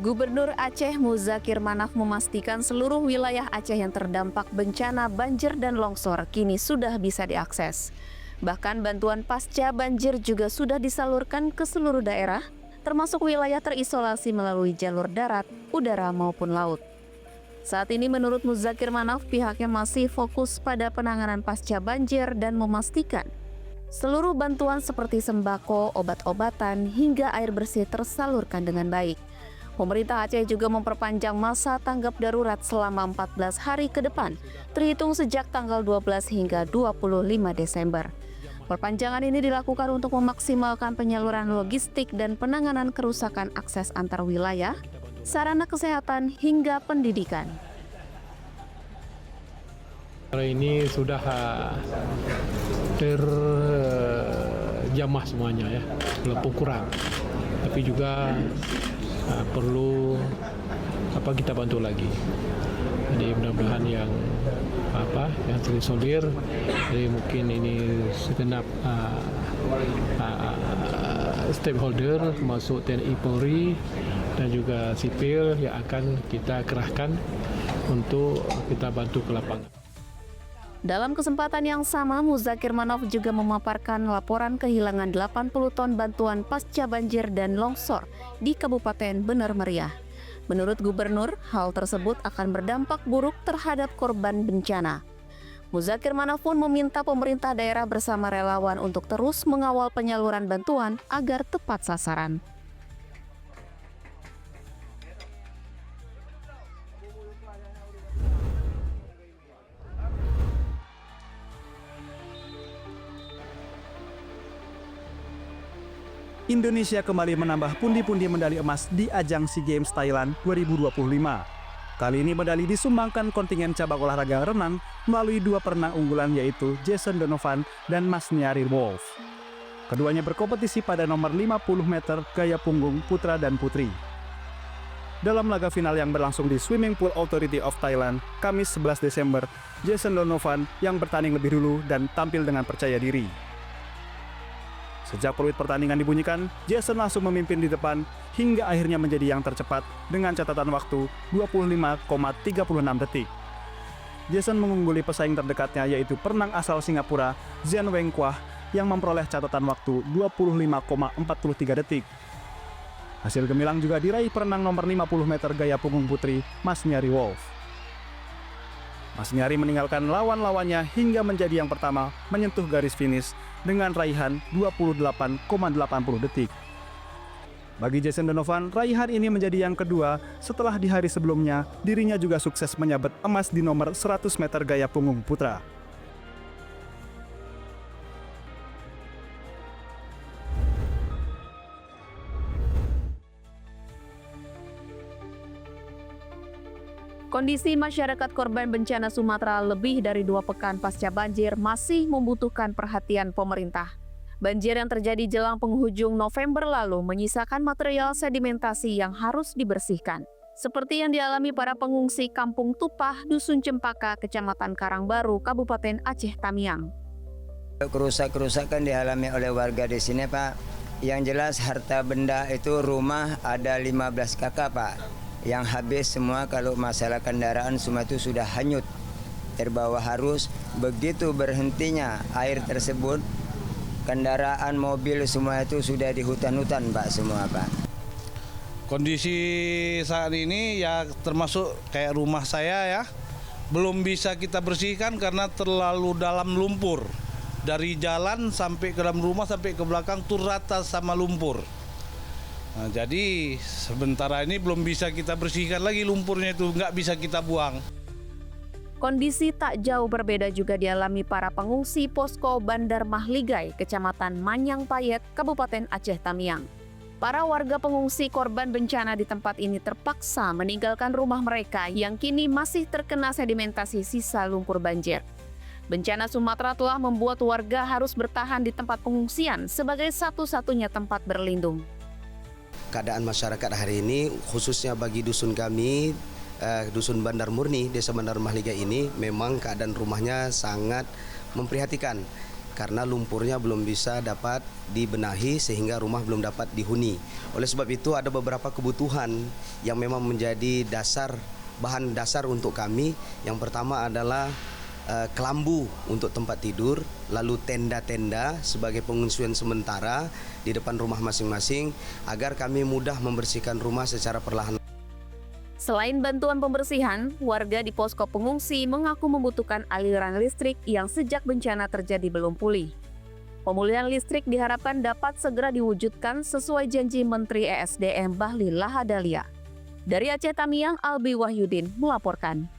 Gubernur Aceh Muzakir Manaf memastikan seluruh wilayah Aceh yang terdampak bencana banjir dan longsor kini sudah bisa diakses. Bahkan bantuan pasca banjir juga sudah disalurkan ke seluruh daerah, termasuk wilayah terisolasi melalui jalur darat, udara maupun laut. Saat ini menurut Muzakir Manaf, pihaknya masih fokus pada penanganan pasca banjir dan memastikan seluruh bantuan seperti sembako, obat-obatan, hingga air bersih tersalurkan dengan baik. Pemerintah Aceh juga memperpanjang masa tanggap darurat selama 14 hari ke depan, terhitung sejak tanggal 12 hingga 25 Desember. Perpanjangan ini dilakukan untuk memaksimalkan penyaluran logistik dan penanganan kerusakan akses antar wilayah, sarana kesehatan, hingga pendidikan. Ini sudah terjamah semuanya ya, walaupun kurang, tapi juga perlu kita bantu lagi. Jadi mudah-mudahan yang terisolir, jadi mungkin ini segenap stakeholder termasuk TNI Polri dan juga sipil yang akan kita kerahkan untuk kita bantu ke lapangan. Dalam kesempatan yang sama, Muzakir Manaf juga memaparkan laporan kehilangan 80 ton bantuan pasca banjir dan longsor di Kabupaten Bener Meriah. Menurut Gubernur, hal tersebut akan berdampak buruk terhadap korban bencana. Muzakir Manaf pun meminta pemerintah daerah bersama relawan untuk terus mengawal penyaluran bantuan agar tepat sasaran. Indonesia kembali menambah pundi-pundi medali emas di ajang SEA Games Thailand 2025. Kali ini medali disumbangkan kontingen cabang olahraga renang melalui dua perenang unggulan yaitu Jason Donovan dan Masnyari Wolf. Keduanya berkompetisi pada nomor 50 meter gaya punggung putra dan putri. Dalam laga final yang berlangsung di Swimming Pool Authority of Thailand, Kamis 11 Desember, Jason Donovan yang bertanding lebih dulu dan tampil dengan percaya diri. Sejak peluit pertandingan dibunyikan, Jason langsung memimpin di depan hingga akhirnya menjadi yang tercepat dengan catatan waktu 25,36 detik. Jason mengungguli pesaing terdekatnya yaitu perenang asal Singapura, Zhen Weng Kwah yang memperoleh catatan waktu 25,43 detik. Hasil gemilang juga diraih perenang nomor 50 meter gaya punggung putri, Masnyari Wolf. Masnyari meninggalkan lawan-lawannya hingga menjadi yang pertama menyentuh garis finish dengan raihan 28,80 detik. Bagi Jason Donovan, raihan ini menjadi yang kedua setelah di hari sebelumnya dirinya juga sukses menyabet emas di nomor 100 meter gaya punggung putra. Kondisi masyarakat korban bencana Sumatera lebih dari 2 pekan pasca banjir masih membutuhkan perhatian pemerintah. Banjir yang terjadi jelang penghujung November lalu menyisakan material sedimentasi yang harus dibersihkan, seperti yang dialami para pengungsi Kampung Tupah, Dusun Cempaka, Kecamatan Karangbaru, Kabupaten Aceh Tamiang. Kerusakan dialami oleh warga di sini, Pak. Yang jelas harta benda itu rumah ada 15 kakak, Pak. Yang habis semua, kalau masalah kendaraan semua itu sudah hanyut, terbawa arus. Begitu berhentinya air tersebut, kendaraan mobil semua itu sudah di hutan-hutan, Pak, semua, Pak. Kondisi saat ini ya termasuk kayak rumah saya ya, belum bisa kita bersihkan karena terlalu dalam lumpur. Dari jalan sampai ke dalam rumah sampai ke belakang tuh rata sama lumpur. Nah, jadi sementara ini belum bisa kita bersihkan lagi lumpurnya itu, nggak bisa kita buang. Kondisi tak jauh berbeda juga dialami para pengungsi posko Bandar Mahligai, Kecamatan Manyang Payet, Kabupaten Aceh Tamiang. Para warga pengungsi korban bencana di tempat ini terpaksa meninggalkan rumah mereka yang kini masih terkena sedimentasi sisa lumpur banjir. Bencana Sumatera telah membuat warga harus bertahan di tempat pengungsian sebagai satu-satunya tempat berlindung. Keadaan masyarakat hari ini, khususnya bagi dusun kami, dusun Bandar Murni, desa Bandar Mahligai ini, memang keadaan rumahnya sangat memprihatinkan. karena lumpurnya belum bisa dapat dibenahi sehingga rumah belum dapat dihuni. Oleh sebab itu ada beberapa kebutuhan yang memang menjadi bahan dasar untuk kami. Yang pertama adalah kelambu untuk tempat tidur, lalu tenda-tenda sebagai pengungsian sementara di depan rumah masing-masing agar kami mudah membersihkan rumah secara perlahan. Selain bantuan pembersihan, warga di posko pengungsi mengaku membutuhkan aliran listrik yang sejak bencana terjadi belum pulih. Pemulihan listrik diharapkan dapat segera diwujudkan sesuai janji Menteri ESDM Bahlil Lahadalia. Dari Aceh Tamiang, Albi Wahyudin melaporkan.